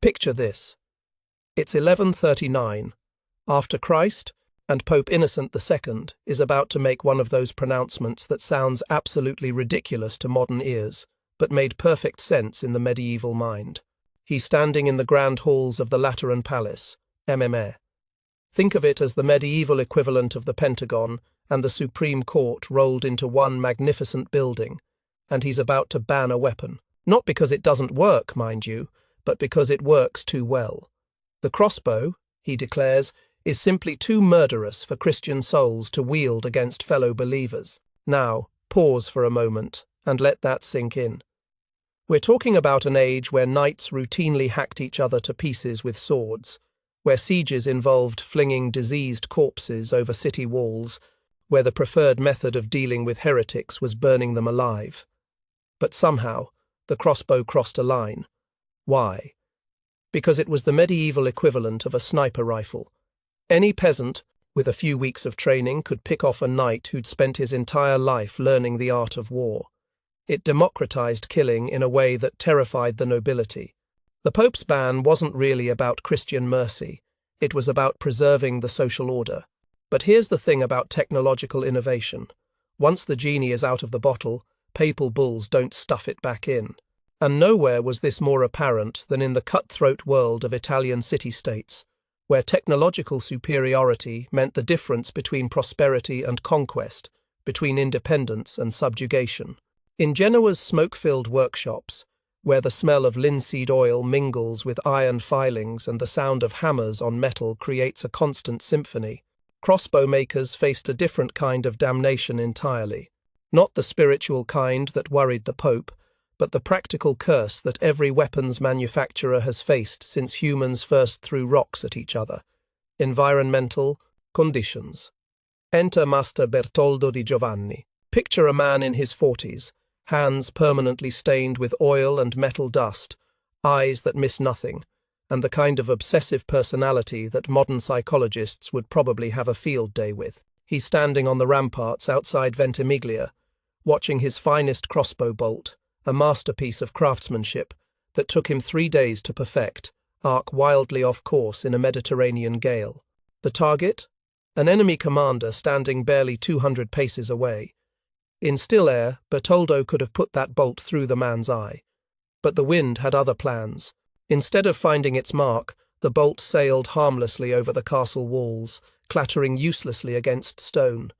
Picture this. It's 1139, after Christ, and Pope Innocent II is about to make one of those pronouncements that sounds absolutely ridiculous to modern ears, but made perfect sense in the medieval mind. He's standing in the grand halls of the Lateran Palace, MMA. Think of it as the medieval equivalent of the Pentagon and the Supreme Court rolled into one magnificent building, and he's about to ban a weapon. Not because it doesn't work, mind you, but because it works too well. The crossbow, he declares, is simply too murderous for Christian souls to wield against fellow believers. Now, pause for a moment and let that sink in. We're talking about an age where knights routinely hacked each other to pieces with swords, where sieges involved flinging diseased corpses over city walls, where the preferred method of dealing with heretics was burning them alive. But somehow, the crossbow crossed a line. Why? Because it was the medieval equivalent of a sniper rifle. Any peasant, with a few weeks of training, could pick off a knight who'd spent his entire life learning the art of war. It democratized killing in a way that terrified the nobility. The Pope's ban wasn't really about Christian mercy. It was about preserving the social order. But here's the thing about technological innovation. Once the genie is out of the bottle, papal bulls don't stuff it back in. And nowhere was this more apparent than in the cutthroat world of Italian city-states, where technological superiority meant the difference between prosperity and conquest, between independence and subjugation. In Genoa's smoke-filled workshops, where the smell of linseed oil mingles with iron filings and the sound of hammers on metal creates a constant symphony, crossbow makers faced a different kind of damnation entirely. Not the spiritual kind that worried the Pope, but the practical curse that every weapons manufacturer has faced since humans first threw rocks at each other. Environmental conditions. Enter Master Bertoldo di Giovanni. Picture a man in his 40s, hands permanently stained with oil and metal dust, eyes that miss nothing, and the kind of obsessive personality that modern psychologists would probably have a field day with. He's standing on the ramparts outside Ventimiglia, watching his finest crossbow bolt, a masterpiece of craftsmanship that took him 3 days to perfect, arc wildly off course in a Mediterranean gale. The target? An enemy commander standing barely 200 paces away. In still air, Bertoldo could have put that bolt through the man's eye. But the wind had other plans. Instead of finding its mark, the bolt sailed harmlessly over the castle walls, clattering uselessly against stone.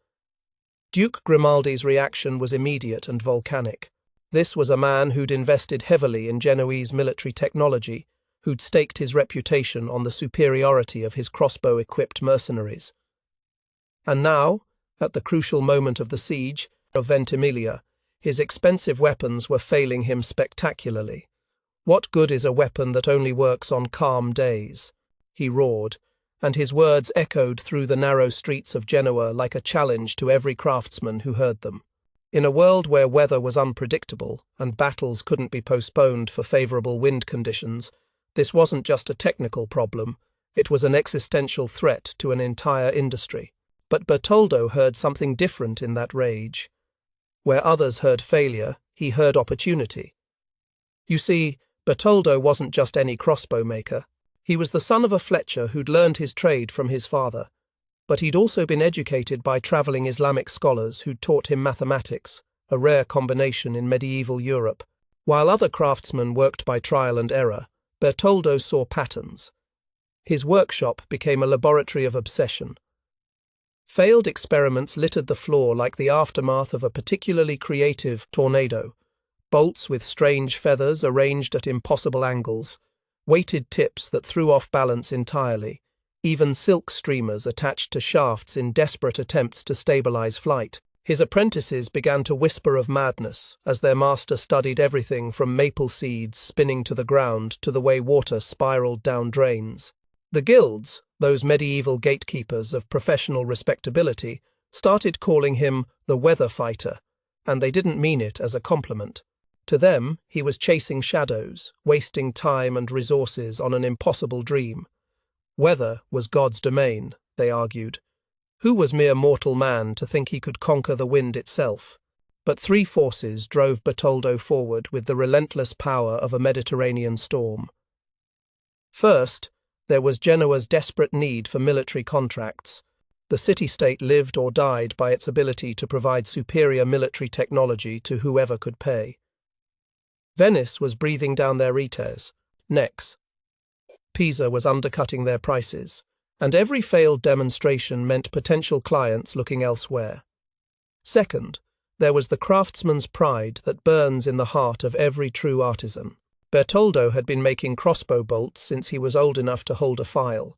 Duke Grimaldi's reaction was immediate and volcanic. This was a man who'd invested heavily in Genoese military technology, who'd staked his reputation on the superiority of his crossbow-equipped mercenaries. And now, at the crucial moment of the siege of Ventimiglia, his expensive weapons were failing him spectacularly. What good is a weapon that only works on calm days? He roared, and his words echoed through the narrow streets of Genoa like a challenge to every craftsman who heard them. In a world where weather was unpredictable and battles couldn't be postponed for favorable wind conditions, this wasn't just a technical problem, it was an existential threat to an entire industry. But Bertoldo heard something different in that rage. Where others heard failure, he heard opportunity. You see, Bertoldo wasn't just any crossbow maker. He was the son of a Fletcher who'd learned his trade from his father. But he'd also been educated by travelling Islamic scholars who'd taught him mathematics, a rare combination in medieval Europe. While other craftsmen worked by trial and error, Bertoldo saw patterns. His workshop became a laboratory of obsession. Failed experiments littered the floor like the aftermath of a particularly creative tornado. Bolts with strange feathers arranged at impossible angles, weighted tips that threw off balance entirely, even silk streamers attached to shafts in desperate attempts to stabilize flight. His apprentices began to whisper of madness as their master studied everything from maple seeds spinning to the ground to the way water spiraled down drains. The guilds, those medieval gatekeepers of professional respectability, started calling him the weather fighter, and they didn't mean it as a compliment. To them, he was chasing shadows, wasting time and resources on an impossible dream. Weather was God's domain, they argued. Who was mere mortal man to think he could conquer the wind itself? But three forces drove Bertoldo forward with the relentless power of a Mediterranean storm. First, there was Genoa's desperate need for military contracts. The city-state lived or died by its ability to provide superior military technology to whoever could pay. Venice was breathing down their retes, necks. Pisa was undercutting their prices, and every failed demonstration meant potential clients looking elsewhere. Second, there was the craftsman's pride that burns in the heart of every true artisan. Bertoldo had been making crossbow bolts since he was old enough to hold a file.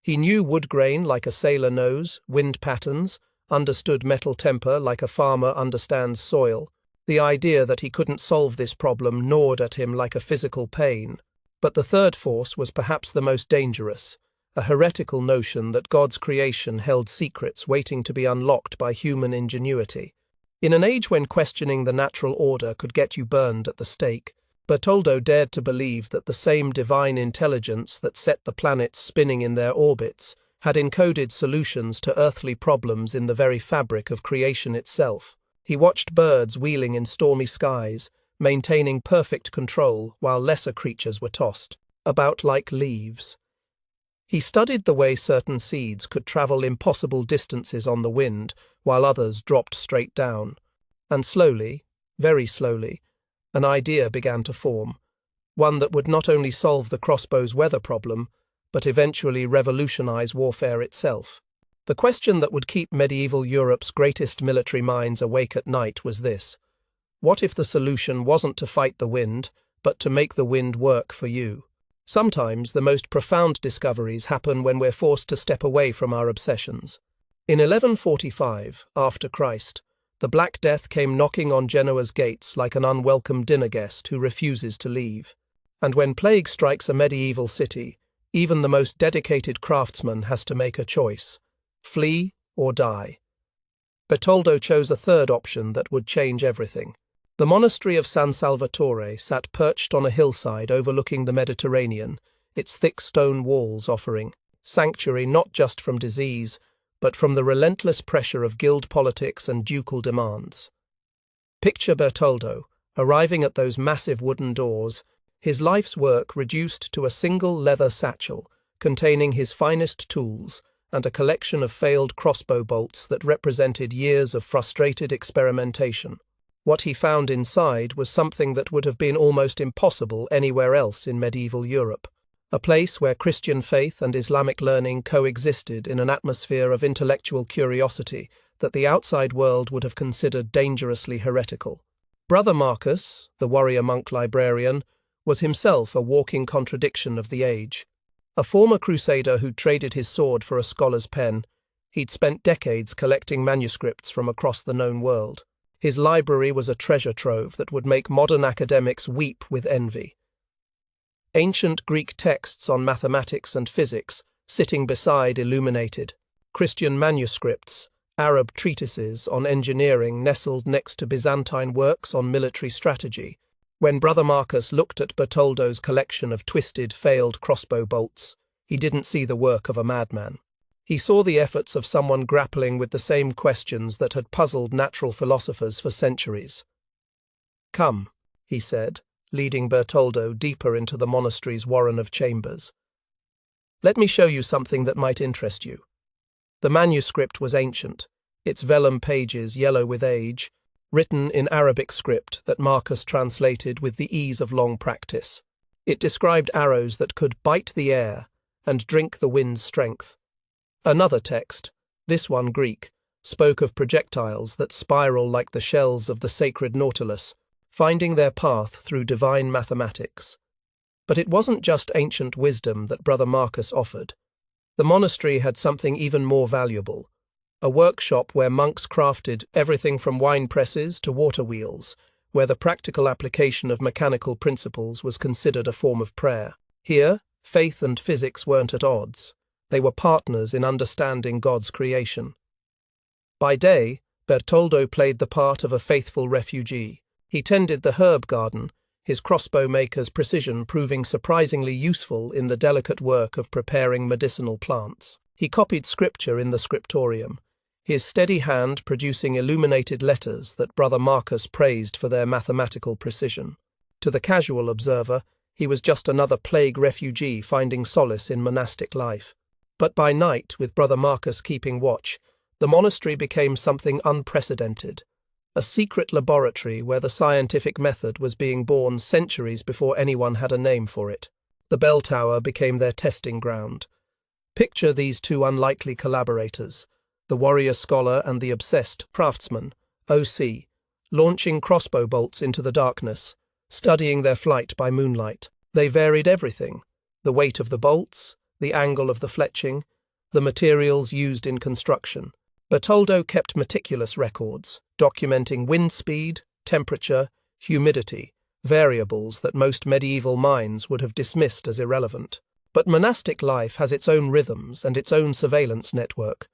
He knew wood grain like a sailor knows, wind patterns, understood metal temper like a farmer understands soil. The idea that he couldn't solve this problem gnawed at him like a physical pain. But the third force was perhaps the most dangerous, a heretical notion that God's creation held secrets waiting to be unlocked by human ingenuity. In an age when questioning the natural order could get you burned at the stake, Bertoldo dared to believe that the same divine intelligence that set the planets spinning in their orbits had encoded solutions to earthly problems in the very fabric of creation itself. He watched birds wheeling in stormy skies, maintaining perfect control while lesser creatures were tossed about like leaves. He studied the way certain seeds could travel impossible distances on the wind while others dropped straight down. And slowly, very slowly, an idea began to form, one that would not only solve the crossbow's weather problem, but eventually revolutionize warfare itself. The question that would keep medieval Europe's greatest military minds awake at night was this: what if the solution wasn't to fight the wind, but to make the wind work for you? Sometimes the most profound discoveries happen when we're forced to step away from our obsessions. In 1145, after Christ, the Black Death came knocking on Genoa's gates like an unwelcome dinner guest who refuses to leave. And when plague strikes a medieval city, even the most dedicated craftsman has to make a choice: flee or die. Bertoldo chose a third option that would change everything. The monastery of San Salvatore sat perched on a hillside overlooking the Mediterranean, its thick stone walls offering sanctuary not just from disease, but from the relentless pressure of guild politics and ducal demands. Picture Bertoldo, arriving at those massive wooden doors, his life's work reduced to a single leather satchel containing his finest tools and a collection of failed crossbow bolts that represented years of frustrated experimentation. What he found inside was something that would have been almost impossible anywhere else in medieval Europe. A place where Christian faith and Islamic learning coexisted in an atmosphere of intellectual curiosity that the outside world would have considered dangerously heretical. Brother Marcus, the warrior monk librarian, was himself a walking contradiction of the age. A former crusader who traded his sword for a scholar's pen, he'd spent decades collecting manuscripts from across the known world. His library was a treasure trove that would make modern academics weep with envy. Ancient Greek texts on mathematics and physics, sitting beside illuminated Christian manuscripts, Arab treatises on engineering nestled next to Byzantine works on military strategy. When Brother Marcus looked at Bertoldo's collection of twisted, failed crossbow bolts, he didn't see the work of a madman. He saw the efforts of someone grappling with the same questions that had puzzled natural philosophers for centuries. "Come," he said, leading Bertoldo deeper into the monastery's warren of chambers. "Let me show you something that might interest you." The manuscript was ancient, its vellum pages yellow with age, written in Arabic script that Marcus translated with the ease of long practice. It described arrows that could bite the air and drink the wind's strength. Another text, this one Greek, spoke of projectiles that spiral like the shells of the sacred Nautilus, finding their path through divine mathematics. But it wasn't just ancient wisdom that Brother Marcus offered. The monastery had something even more valuable, a workshop where monks crafted everything from wine presses to water wheels, where the practical application of mechanical principles was considered a form of prayer. Here, faith and physics weren't at odds. They were partners in understanding God's creation. By day, Bertoldo played the part of a faithful refugee. He tended the herb garden, his crossbow maker's precision proving surprisingly useful in the delicate work of preparing medicinal plants. He copied scripture in the scriptorium, his steady hand producing illuminated letters that Brother Marcus praised for their mathematical precision. To the casual observer, He was just another plague refugee finding solace in monastic life. But by night, with Brother Marcus keeping watch, the monastery became something unprecedented. A secret laboratory where the scientific method was being born centuries before anyone had a name for it. The bell tower became their testing ground. Picture these two unlikely collaborators, the warrior scholar and the obsessed craftsman, O.C., launching crossbow bolts into the darkness, studying their flight by moonlight. They varied everything: the weight of the bolts, the angle of the fletching, the materials used in construction. Bertoldo kept meticulous records, documenting wind speed, temperature, humidity, variables that most medieval minds would have dismissed as irrelevant. But monastic life has its own rhythms and its own surveillance network.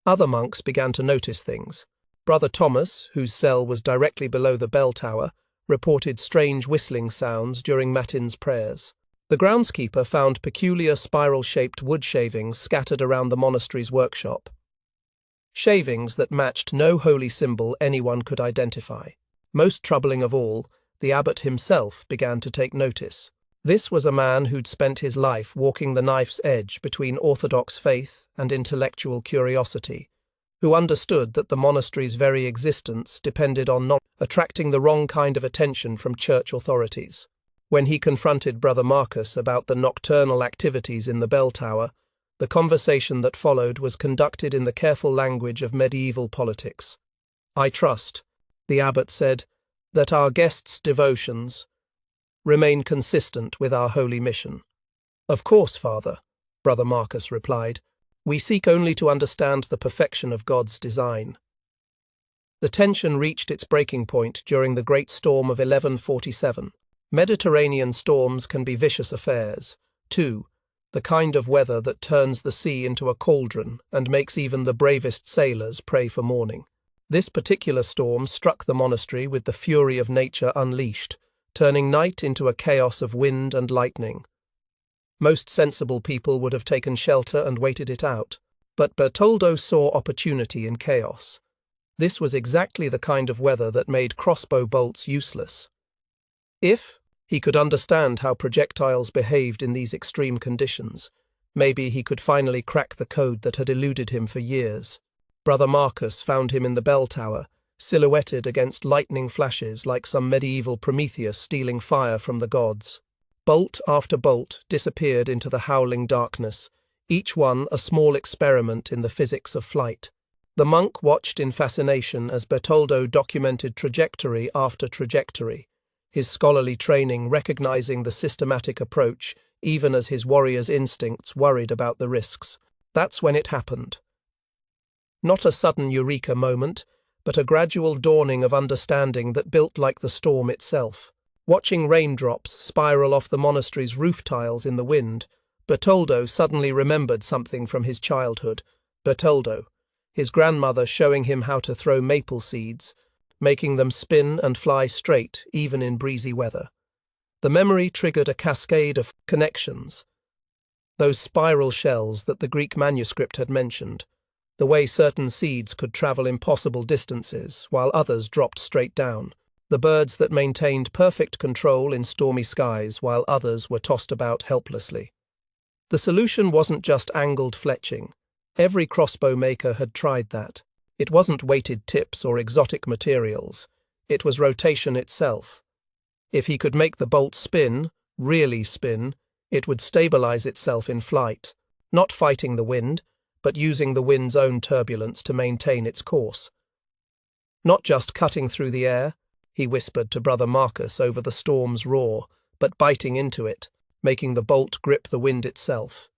Other monks began to notice things. Brother Thomas, whose cell was directly below the bell tower, reported strange whistling sounds during matins prayers. The groundskeeper found peculiar spiral-shaped wood shavings scattered around the monastery's workshop. Shavings that matched no holy symbol anyone could identify. Most troubling of all, the abbot himself began to take notice. This was a man who'd spent his life walking the knife's edge between orthodox faith and intellectual curiosity, who understood that the monastery's very existence depended on not attracting the wrong kind of attention from church authorities. When he confronted Brother Marcus about the nocturnal activities in the bell tower, the conversation that followed was conducted in the careful language of medieval politics. "I trust," the abbot said, "that our guests' devotions remain consistent with our holy mission." "Of course, Father," Brother Marcus replied. "We seek only to understand the perfection of God's design." The tension reached its breaking point during the great storm of 1147. Mediterranean storms can be vicious affairs, too, the kind of weather that turns the sea into a cauldron and makes even the bravest sailors pray for morning. This particular storm struck the monastery with the fury of nature unleashed, turning night into a chaos of wind and lightning. Most sensible people would have taken shelter and waited it out, but Bertoldo saw opportunity in chaos. This was exactly the kind of weather that made crossbow bolts useless. If he could understand how projectiles behaved in these extreme conditions, maybe he could finally crack the code that had eluded him for years. Brother Marcus found him in the bell tower, silhouetted against lightning flashes like some medieval Prometheus stealing fire from the gods. Bolt after bolt disappeared into the howling darkness, each one a small experiment in the physics of flight. The monk watched in fascination as Bertoldo documented trajectory after trajectory, his scholarly training recognizing the systematic approach even as his warrior's instincts worried about the risks. That's when it happened. Not a sudden eureka moment, but a gradual dawning of understanding that built like the storm itself. Watching raindrops spiral off the monastery's roof tiles in the wind, Bertoldo suddenly remembered something from his childhood. Bertoldo, his grandmother showing him how to throw maple seeds, making them spin and fly straight even in breezy weather. The memory triggered a cascade of connections. Those spiral shells that the Greek manuscript had mentioned, the way certain seeds could travel impossible distances while others dropped straight down, the birds that maintained perfect control in stormy skies while others were tossed about helplessly. The solution wasn't just angled fletching. Every crossbow maker had tried that. It wasn't weighted tips or exotic materials. It was rotation itself. If he could make the bolt spin, really spin, it would stabilize itself in flight, not fighting the wind, but using the wind's own turbulence to maintain its course. Not just cutting through the air, he whispered to Brother Marcus over the storm's roar, but biting into it, making the bolt grip the wind itself.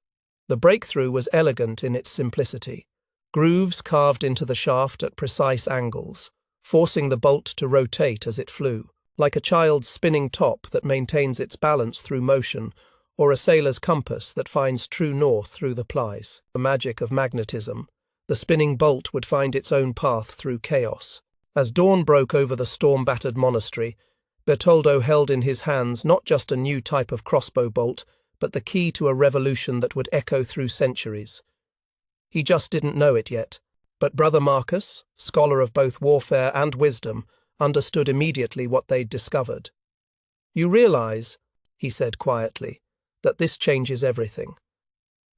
The breakthrough was elegant in its simplicity. Grooves carved into the shaft at precise angles, forcing the bolt to rotate as it flew, like a child's spinning top that maintains its balance through motion, or a sailor's compass that finds true north through the plies. The magic of magnetism. The spinning bolt would find its own path through chaos. As dawn broke over the storm-battered monastery, Bertoldo held in his hands not just a new type of crossbow bolt, but the key to a revolution that would echo through centuries. He just didn't know it yet, but Brother Marcus, scholar of both warfare and wisdom, understood immediately what they'd discovered. "You realize," he said quietly, that this changes everything.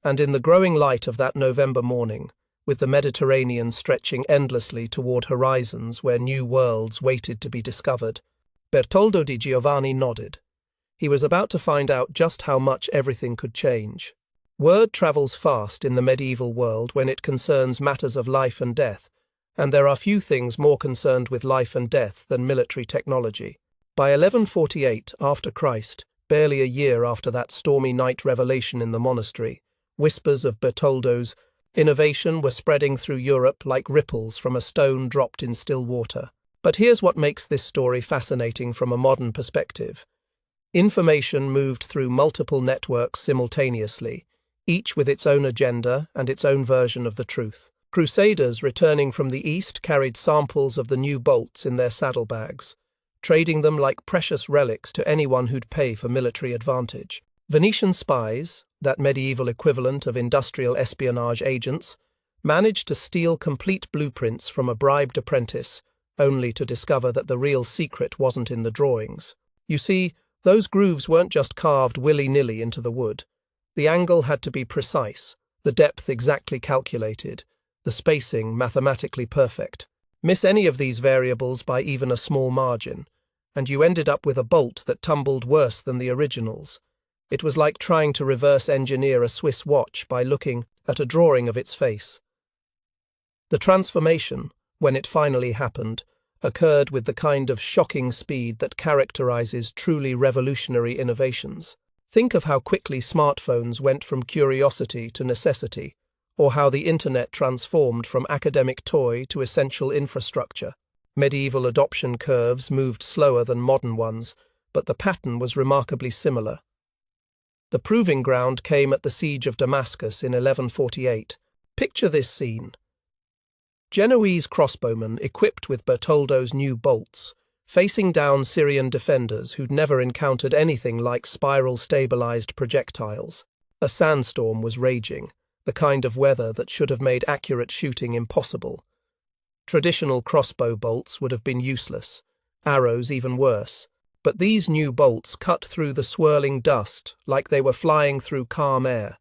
And in the growing light of that November morning, with the Mediterranean stretching endlessly toward horizons where new worlds waited to be discovered, Bertoldo di Giovanni nodded. He was about to find out just how much everything could change. Word travels fast in the medieval world when it concerns matters of life and death, and there are few things more concerned with life and death than military technology. By 1148 after Christ, barely a year after that stormy night revelation in the monastery, whispers of Bertoldo's innovation were spreading through Europe like ripples from a stone dropped in still water. But here's what makes this story fascinating from a modern perspective. Information moved through multiple networks simultaneously, each with its own agenda and its own version of the truth. Crusaders returning from the east carried samples of the new bolts in their saddlebags, trading them like precious relics to anyone who'd pay for military advantage. Venetian spies, that medieval equivalent of industrial espionage agents, managed to steal complete blueprints from a bribed apprentice, only to discover that the real secret wasn't in the drawings. You see, those grooves weren't just carved willy-nilly into the wood. The angle had to be precise, the depth exactly calculated, the spacing mathematically perfect. Miss any of these variables by even a small margin, and you ended up with a bolt that tumbled worse than the originals. It was like trying to reverse engineer a Swiss watch by looking at a drawing of its face. The transformation, when it finally happened, occurred with the kind of shocking speed that characterizes truly revolutionary innovations. Think of how quickly smartphones went from curiosity to necessity, or how the internet transformed from academic toy to essential infrastructure. Medieval adoption curves moved slower than modern ones, but the pattern was remarkably similar. The proving ground came at the siege of Damascus in 1148. Picture this scene. Genoese crossbowmen equipped with Bertoldo's new bolts, facing down Syrian defenders who'd never encountered anything like spiral-stabilized projectiles. A sandstorm was raging, the kind of weather that should have made accurate shooting impossible. Traditional crossbow bolts would have been useless, arrows even worse, but these new bolts cut through the swirling dust like they were flying through calm air.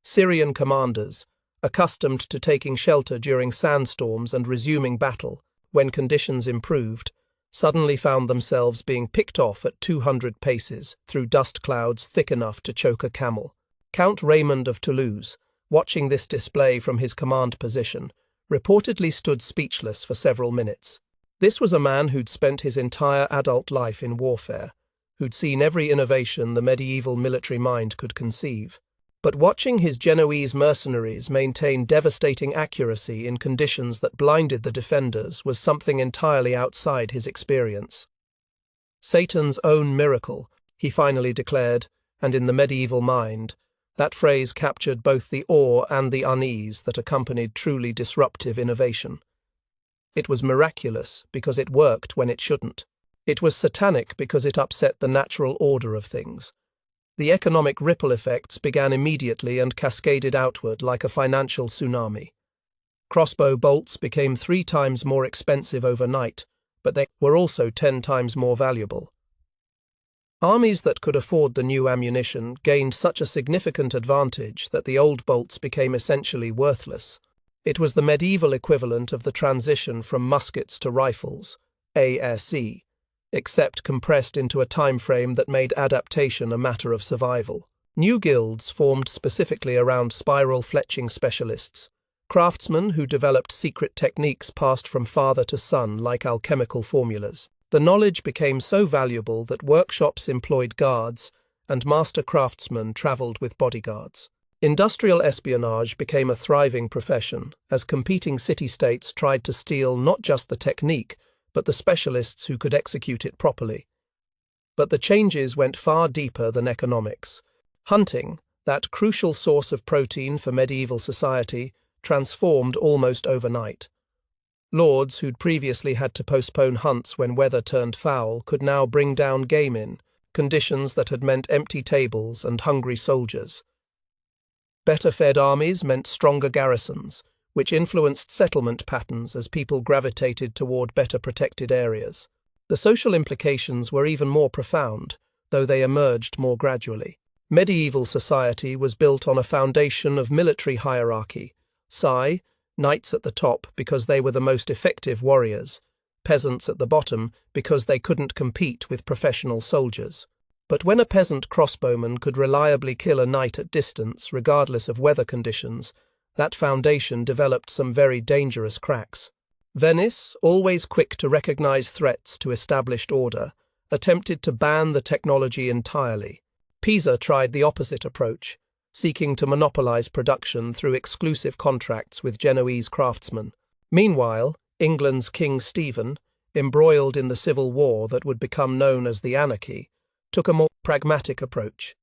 Syrian commanders, accustomed to taking shelter during sandstorms and resuming battle when conditions improved, suddenly found themselves being picked off at 200 paces through dust clouds thick enough to choke a camel. Count Raymond of Toulouse, watching this display from his command position, reportedly stood speechless for several minutes. This was a man who'd spent his entire adult life in warfare, who'd seen every innovation the medieval military mind could conceive. But watching his Genoese mercenaries maintain devastating accuracy in conditions that blinded the defenders was something entirely outside his experience. Satan's own miracle, he finally declared, and in the medieval mind, that phrase captured both the awe and the unease that accompanied truly disruptive innovation. It was miraculous because it worked when it shouldn't. It was satanic because it upset the natural order of things. The economic ripple effects began immediately and cascaded outward like a financial tsunami. Crossbow bolts became 3 times more expensive overnight, but they were also 10 times more valuable. Armies that could afford the new ammunition gained such a significant advantage that the old bolts became essentially worthless. It was the medieval equivalent of the transition from muskets to rifles, ASC, except compressed into a time frame that made adaptation a matter of survival. New guilds formed specifically around spiral fletching specialists, craftsmen who developed secret techniques passed from father to son like alchemical formulas. The knowledge became so valuable that workshops employed guards, and master craftsmen travelled with bodyguards. Industrial espionage became a thriving profession, as competing city-states tried to steal not just the technique, but the specialists who could execute it properly. But the changes went far deeper than economics. Hunting, that crucial source of protein for medieval society, transformed almost overnight. Lords who'd previously had to postpone hunts when weather turned foul could now bring down game in, conditions that had meant empty tables and hungry soldiers. Better-fed armies meant stronger garrisons, which influenced settlement patterns as people gravitated toward better protected areas. The social implications were even more profound. though they emerged more gradually. Medieval society was built on a foundation of military hierarchy. Knights at the top because they were the most effective warriors, peasants at the bottom because they couldn't compete with professional soldiers. But when a peasant crossbowman could reliably kill a knight at distance, regardless of weather conditions, that foundation developed some very dangerous cracks. Venice, always quick to recognize threats to established order, attempted to ban the technology entirely. Pisa tried the opposite approach, seeking to monopolize production through exclusive contracts with Genoese craftsmen. Meanwhile, England's King Stephen, embroiled in the civil war that would become known as the Anarchy, took a more pragmatic approach.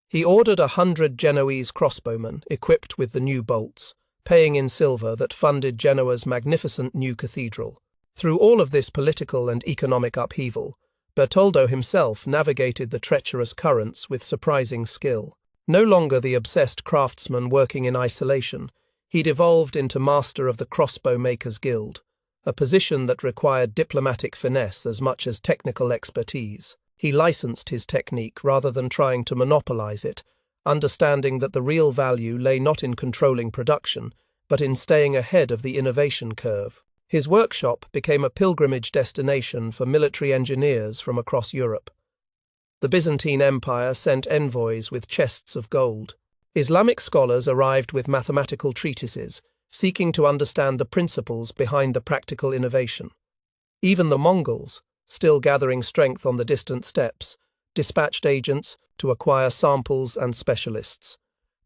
He ordered 100 Genoese crossbowmen equipped with the new bolts, paying in silver that funded Genoa's magnificent new cathedral. Through all of this political and economic upheaval, Bertoldo himself navigated the treacherous currents with surprising skill. No longer the obsessed craftsman working in isolation, he'd evolved into master of the Crossbow Makers Guild, a position that required diplomatic finesse as much as technical expertise. He licensed his technique rather than trying to monopolize it, understanding that the real value lay not in controlling production, but in staying ahead of the innovation curve. His workshop became a pilgrimage destination for military engineers from across Europe. The Byzantine Empire sent envoys with chests of gold. Islamic scholars arrived with mathematical treatises, seeking to understand the principles behind the practical innovation. Even the Mongols, still gathering strength on the distant steppes, dispatched agents to acquire samples and specialists.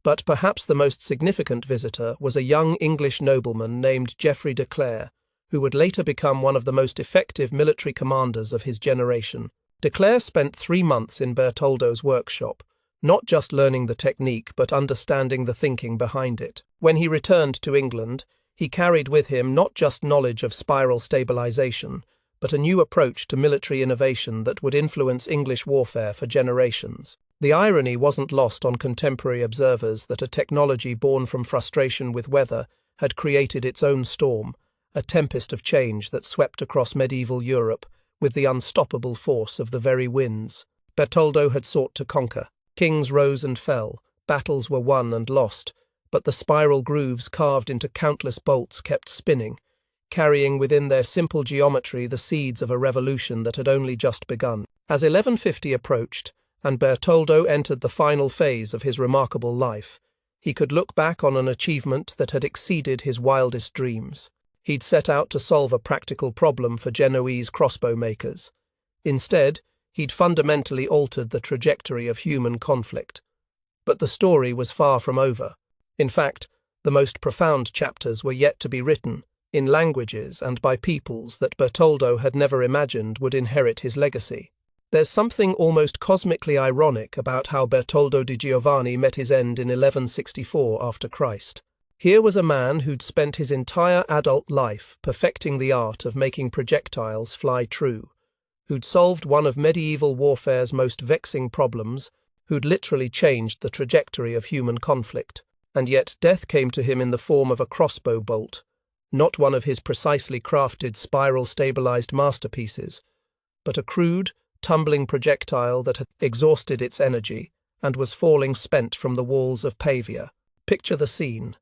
But perhaps the most significant visitor was a young English nobleman named Geoffrey de Clare, who would later become one of the most effective military commanders of his generation. De Clare spent 3 months in Bertoldo's workshop, not just learning the technique but understanding the thinking behind it. When he returned to England, he carried with him not just knowledge of spiral stabilization, but a new approach to military innovation that would influence English warfare for generations. The irony wasn't lost on contemporary observers that a technology born from frustration with weather had created its own storm, a tempest of change that swept across medieval Europe with the unstoppable force of the very winds. Bertoldo had sought to conquer. Kings rose and fell, battles were won and lost, but the spiral grooves carved into countless bolts kept spinning, carrying within their simple geometry the seeds of a revolution that had only just begun. As 1150 approached, and Bertoldo entered the final phase of his remarkable life, he could look back on an achievement that had exceeded his wildest dreams. He'd set out to solve a practical problem for Genoese crossbow makers. Instead, he'd fundamentally altered the trajectory of human conflict. But the story was far from over. In fact, the most profound chapters were yet to be written, in languages and by peoples that Bertoldo had never imagined would inherit his legacy. There's something almost cosmically ironic about how Bertoldo di Giovanni met his end in 1164 after Christ. Here was a man who'd spent his entire adult life perfecting the art of making projectiles fly true, who'd solved one of medieval warfare's most vexing problems, who'd literally changed the trajectory of human conflict. And yet death came to him in the form of a crossbow bolt, not one of his precisely crafted spiral-stabilized masterpieces, but a crude, tumbling projectile that had exhausted its energy and was falling spent from the walls of Pavia. Picture the scene.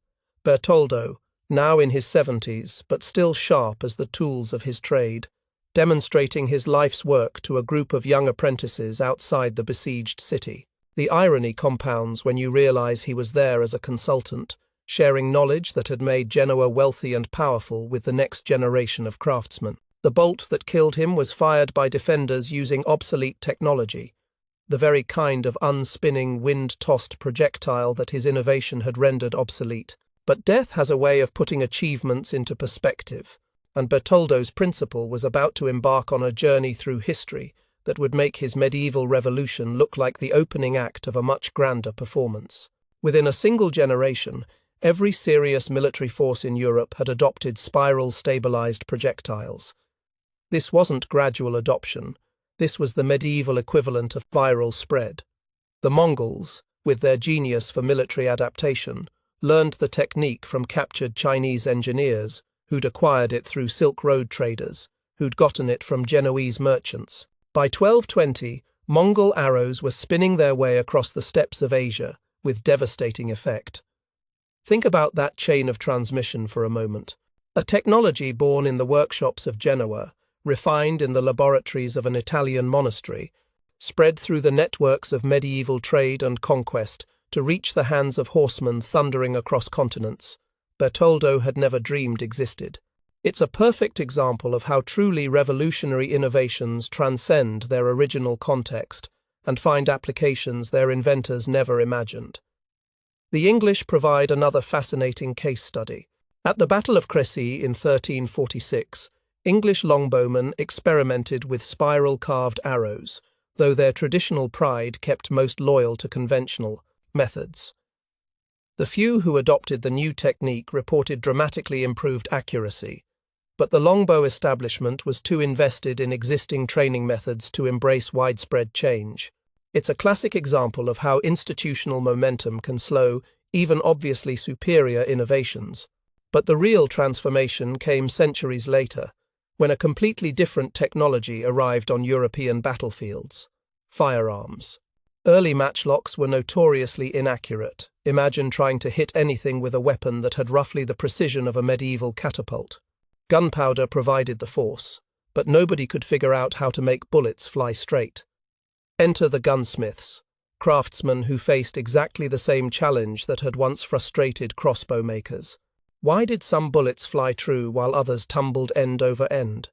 Bertoldo, now in his 70s, but still sharp as the tools of his trade, demonstrating his life's work to a group of young apprentices outside the besieged city. The irony compounds when you realize he was there as a consultant, sharing knowledge that had made Genoa wealthy and powerful with the next generation of craftsmen. The bolt that killed him was fired by defenders using obsolete technology, the very kind of unspinning, wind-tossed projectile that his innovation had rendered obsolete. But death has a way of putting achievements into perspective, and Bertoldo's principal was about to embark on a journey through history that would make his medieval revolution look like the opening act of a much grander performance. Within a single generation, every serious military force in Europe had adopted spiral-stabilized projectiles. This wasn't gradual adoption. This was the medieval equivalent of viral spread. The Mongols, with their genius for military adaptation, learned the technique from captured Chinese engineers who'd acquired it through Silk Road traders, who'd gotten it from Genoese merchants. By 1220, Mongol arrows were spinning their way across the steppes of Asia with devastating effect. Think about that chain of transmission for a moment. A technology born in the workshops of Genoa, refined in the laboratories of an Italian monastery, spread through the networks of medieval trade and conquest to reach the hands of horsemen thundering across continents Bertoldo had never dreamed existed. It's a perfect example of how truly revolutionary innovations transcend their original context and find applications their inventors never imagined. The English provide another fascinating case study. At the Battle of Crécy in 1346, English longbowmen experimented with spiral-carved arrows, though their traditional pride kept most loyal to conventional methods. The few who adopted the new technique reported dramatically improved accuracy, but the longbow establishment was too invested in existing training methods to embrace widespread change. It's a classic example of how institutional momentum can slow even obviously superior innovations. But the real transformation came centuries later, when a completely different technology arrived on European battlefields: firearms. Early matchlocks were notoriously inaccurate. Imagine trying to hit anything with a weapon that had roughly the precision of a medieval catapult. Gunpowder provided the force, but nobody could figure out how to make bullets fly straight. Enter the gunsmiths, craftsmen who faced exactly the same challenge that had once frustrated crossbow makers. Why did some bullets fly true while others tumbled end over end?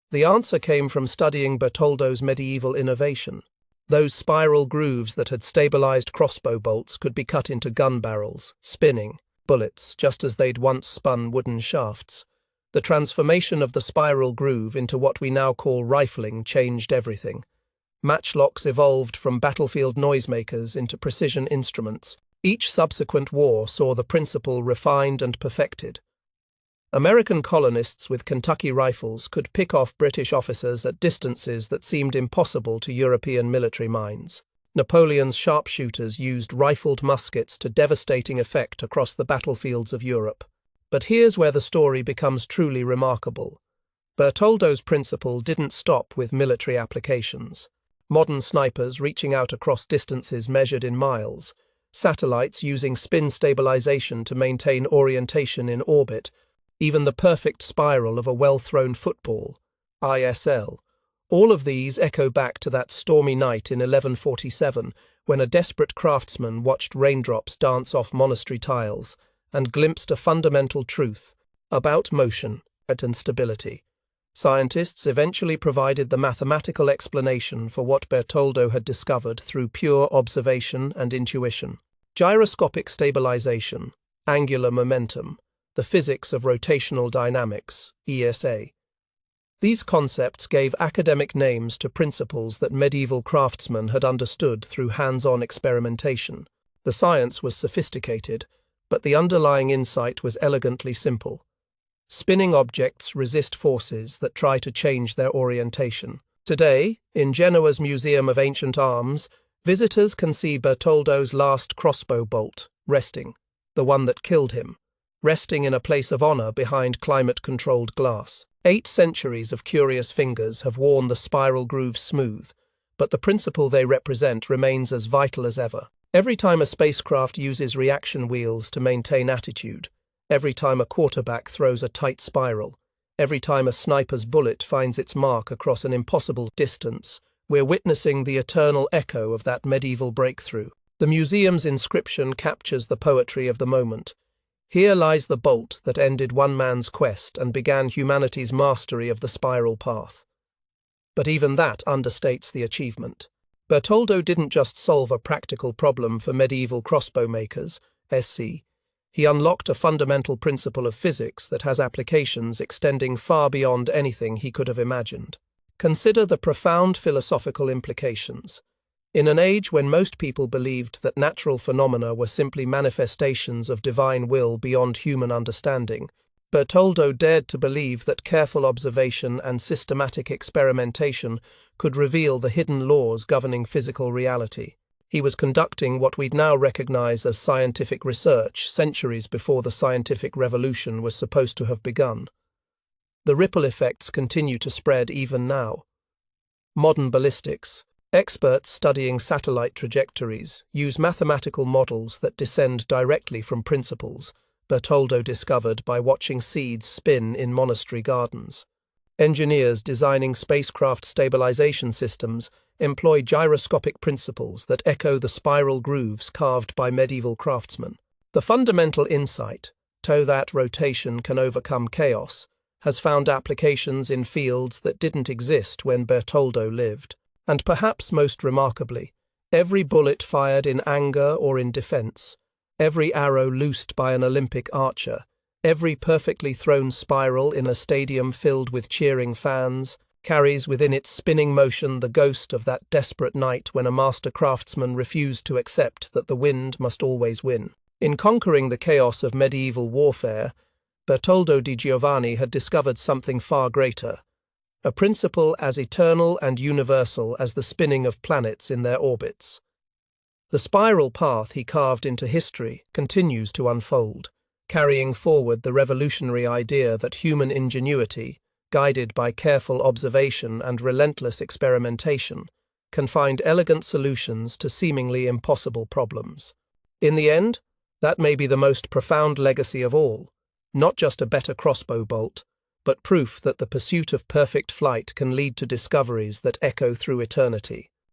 The answer came from studying Bertoldo's medieval innovation. Those spiral grooves that had stabilized crossbow bolts could be cut into gun barrels, spinning bullets, just as they'd once spun wooden shafts. The transformation of the spiral groove into what we now call rifling changed everything. Matchlocks evolved from battlefield noisemakers into precision instruments. Each subsequent war saw the principle refined and perfected. American colonists with Kentucky rifles could pick off British officers at distances that seemed impossible to European military minds. Napoleon's sharpshooters used rifled muskets to devastating effect across the battlefields of Europe. But here's where the story becomes truly remarkable. Bertoldo's principle didn't stop with military applications. Modern snipers reaching out across distances measured in miles, satellites using spin stabilization to maintain orientation in orbit, even the perfect spiral of a well-thrown football, ISL. All of these echo back to that stormy night in 1147 when a desperate craftsman watched raindrops dance off monastery tiles and glimpsed a fundamental truth about motion and stability. Scientists eventually provided the mathematical explanation for what Bertoldo had discovered through pure observation and intuition. Gyroscopic stabilization, angular momentum, the physics of rotational dynamics, ESA. These concepts gave academic names to principles that medieval craftsmen had understood through hands-on experimentation. The science was sophisticated, but the underlying insight was elegantly simple. Spinning objects resist forces that try to change their orientation. Today, in Genoa's Museum of Ancient Arms, visitors can see Bertoldo's last crossbow bolt, resting, the one that killed him, resting in a place of honor behind climate-controlled glass. 8 centuries of curious fingers have worn the spiral grooves smooth, but the principle they represent remains as vital as ever. Every time a spacecraft uses reaction wheels to maintain attitude, every time a quarterback throws a tight spiral, every time a sniper's bullet finds its mark across an impossible distance, we're witnessing the eternal echo of that medieval breakthrough. The museum's inscription captures the poetry of the moment. Here lies the bolt that ended one man's quest and began humanity's mastery of the spiral path. But even that understates the achievement. Bertoldo didn't just solve a practical problem for medieval crossbow makers, SC. He unlocked a fundamental principle of physics that has applications extending far beyond anything he could have imagined. Consider the profound philosophical implications. In an age when most people believed that natural phenomena were simply manifestations of divine will beyond human understanding, Bertoldo dared to believe that careful observation and systematic experimentation could reveal the hidden laws governing physical reality. He was conducting what we'd now recognize as scientific research centuries before the scientific revolution was supposed to have begun. The ripple effects continue to spread even now. Modern ballistics, Experts studying satellite trajectories use mathematical models that descend directly from principles Bertoldo discovered by watching seeds spin in monastery gardens. Engineers designing spacecraft stabilization systems employ gyroscopic principles that echo the spiral grooves carved by medieval craftsmen. The fundamental insight, that rotation can overcome chaos, has found applications in fields that didn't exist when Bertoldo lived. And perhaps most remarkably, every bullet fired in anger or in defense, every arrow loosed by an Olympic archer, every perfectly thrown spiral in a stadium filled with cheering fans, carries within its spinning motion the ghost of that desperate night when a master craftsman refused to accept that the wind must always win. In conquering the chaos of medieval warfare, Bertoldo di Giovanni had discovered something far greater, a principle as eternal and universal as the spinning of planets in their orbits. The spiral path he carved into history continues to unfold, carrying forward the revolutionary idea that human ingenuity, guided by careful observation and relentless experimentation, can find elegant solutions to seemingly impossible problems. In the end, that may be the most profound legacy of all, not just a better crossbow bolt, but proof that the pursuit of perfect flight can lead to discoveries that echo through eternity.